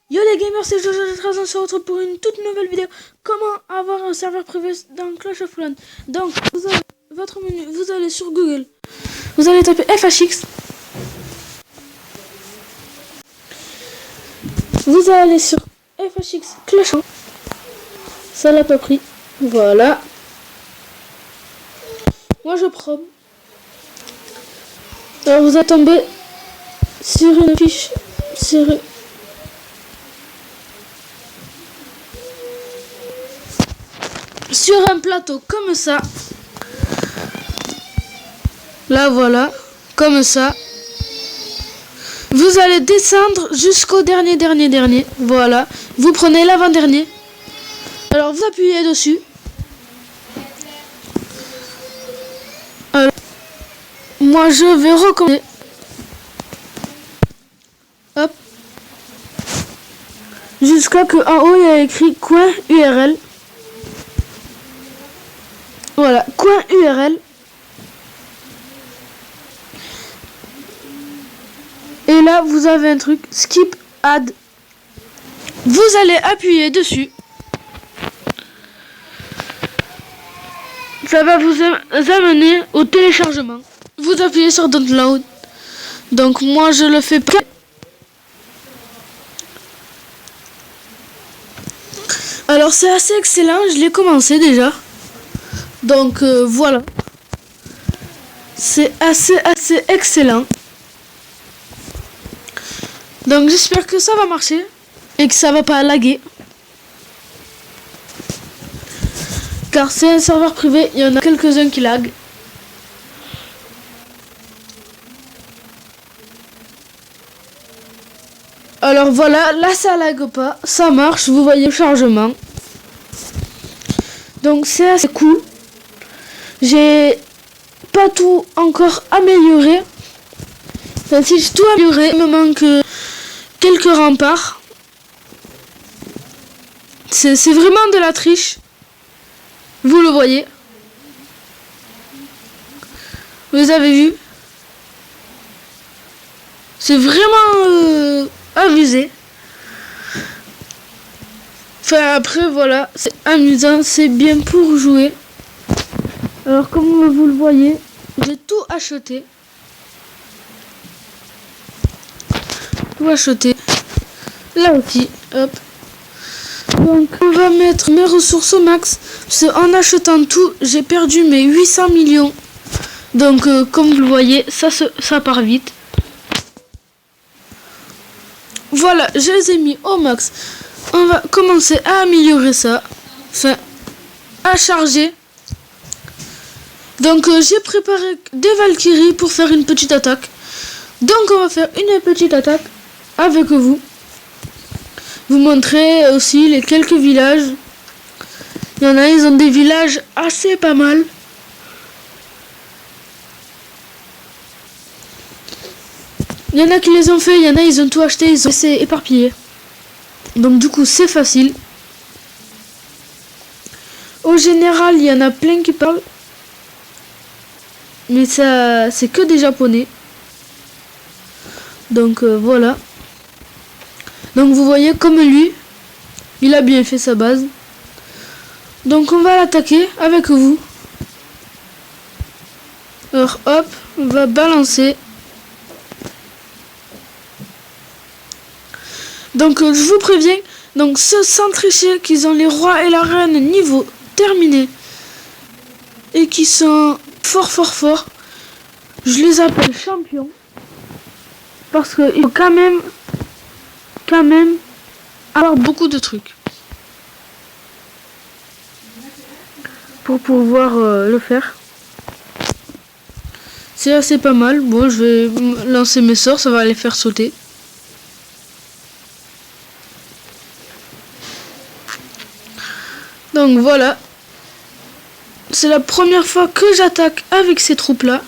Yo les gamers, c'est Jojo de 13 ans, on se retrouve pour une toute nouvelle vidéo. Comment avoir un serveur privé dans Clash of Clans. Donc, vous avez votre menu, vous allez sur Google. Vous allez taper FHX. Vous allez sur FHX Clash of Clans. Ça l'a pas pris. Voilà. Moi je prends. Alors vous allez tomber sur une fiche. Sur un plateau comme ça. Là voilà. Comme ça. Vous allez descendre jusqu'au dernier. Voilà. Vous prenez l'avant-dernier. Alors vous appuyez dessus. Alors, moi je vais recommencer. Hop. Jusqu'à que en haut il y a écrit coin URL. Voilà, coin URL. Et là, vous avez un truc, skip add. Vous allez appuyer dessus. Ça va vous amener au téléchargement. Vous appuyez sur download. Donc moi, je le fais pas. Alors c'est assez excellent, je l'ai commencé déjà. Donc voilà. C'est assez excellent. Donc j'espère que ça va marcher et que ça va pas laguer. Car c'est un serveur privé, il y en a quelques-uns qui laguent. Alors voilà, là ça lag pas, ça marche, vous voyez le chargement. Donc c'est assez cool. J'ai pas tout encore amélioré. Enfin, si j'ai tout amélioré, il me manque quelques remparts. C'est vraiment de la triche. Vous le voyez. Vous avez vu. C'est vraiment amusé. Enfin après voilà, c'est amusant, c'est bien pour jouer. Alors comme vous le voyez, j'ai tout acheté. Tout acheté. Là aussi, hop. Donc on va mettre mes ressources au max. Parce qu'en achetant tout, j'ai perdu mes 800 millions. Donc comme vous le voyez, ça part vite. Voilà, je les ai mis au max. On va commencer à améliorer ça. Enfin, à charger. Donc j'ai préparé des Valkyries pour faire une petite attaque. Donc on va faire une petite attaque avec vous. Vous montrer aussi les quelques villages. Il y en a, ils ont des villages assez pas mal. Il y en a qui les ont fait, il y en a ils ont tout acheté, ils ont laissé éparpillé. Donc du coup c'est facile. Au général il y en a plein qui parlent. Mais ça c'est que des japonais. Donc voilà. Donc vous voyez comme lui, il a bien fait sa base. Donc on va l'attaquer avec vous. Alors hop, on va balancer. Donc je vous préviens, donc ceux sans tricher, qu'ils ont les rois et la reine niveau terminé. Et qui sont fort, je les appelle champions. Parce qu'il faut quand même avoir beaucoup de trucs pour pouvoir le faire. C'est assez pas mal. Bon, je vais lancer mes sorts, ça va les faire sauter. Donc voilà. C'est la première fois que j'attaque avec ces troupes là.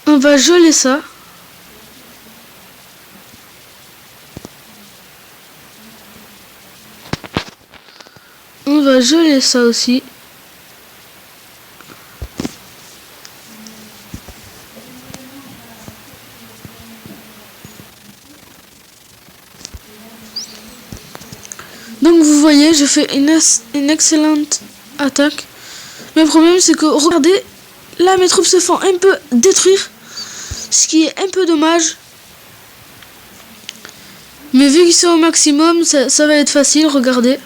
On va geler ça. On va geler ça aussi. Donc vous voyez, je fais une excellente attaque. Mais le problème c'est que, regardez, là mes troupes se font un peu détruire. Ce qui est un peu dommage. Mais vu qu'ils sont au maximum, ça va être facile, regardez.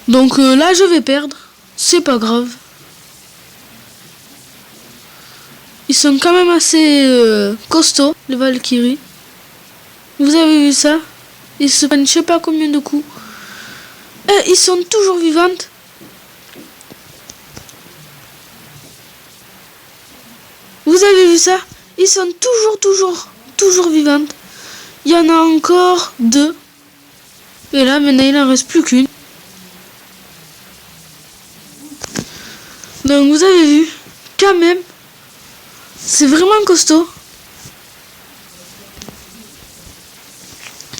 Donc là je vais perdre, c'est pas grave. Ils sont quand même assez costauds, les Valkyries. Vous avez vu ça? Ils se prennent je sais pas combien de coups. Et ils sont toujours vivantes. Vous avez vu ça? Ils sont toujours vivantes. Il y en a encore 2. Et là maintenant il en reste plus qu'une. Donc vous avez vu, quand même, c'est vraiment costaud.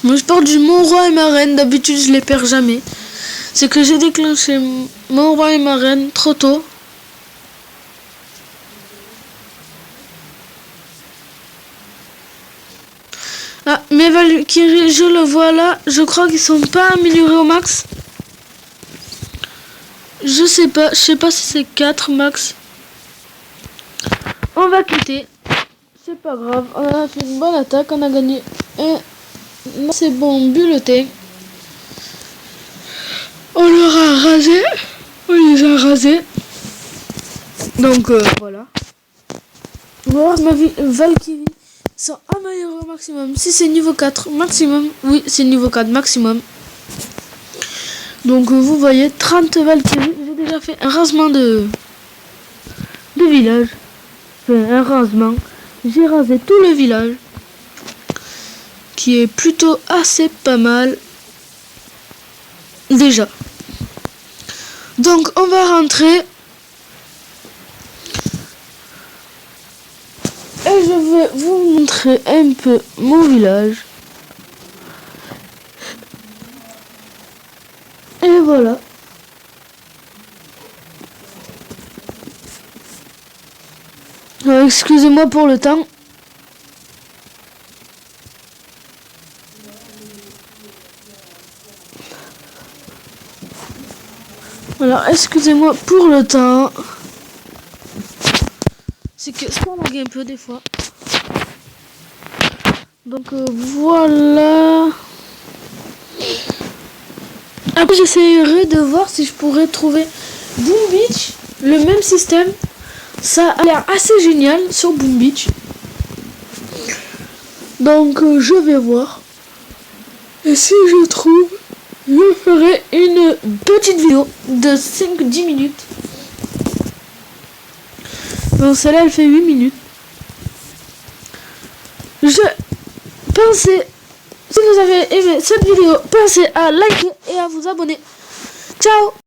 Moi je pars du Mon Roi et ma Reine, d'habitude je les perds jamais. C'est que j'ai déclenché Mon Roi et ma Reine trop tôt. Ah, mes Valkyries, je le vois là, je crois qu'ils sont pas améliorés au max. Je sais pas si c'est 4 max. On va quitter. C'est pas grave. On a fait une bonne attaque. On a gagné un assez bon bulletin. On leur a rasé. On les a rasés. Donc voilà. Voir ma Valkyrie sont améliorées au maximum. Si c'est niveau 4 maximum. Oui, c'est niveau 4 maximum. Donc vous voyez 30 Valkyries. J'ai déjà fait un rasement de village. Enfin, un rasement. J'ai rasé tout le village. Qui est plutôt assez pas mal. Déjà. Donc on va rentrer. Et je vais vous montrer un peu mon village. Et voilà. Excusez-moi pour le temps. Alors, excusez-moi pour le temps. C'est que ça lag un peu des fois. Donc voilà. Après j'essaierai de voir si je pourrais trouver Boom Beach, le même système. Ça a l'air assez génial sur Boom Beach. Donc je vais voir. Et si je trouve, je ferai une petite vidéo de 5-10 minutes. Donc celle-là elle fait 8 minutes. Si vous avez aimé cette vidéo, pensez à liker et à vous abonner. Ciao!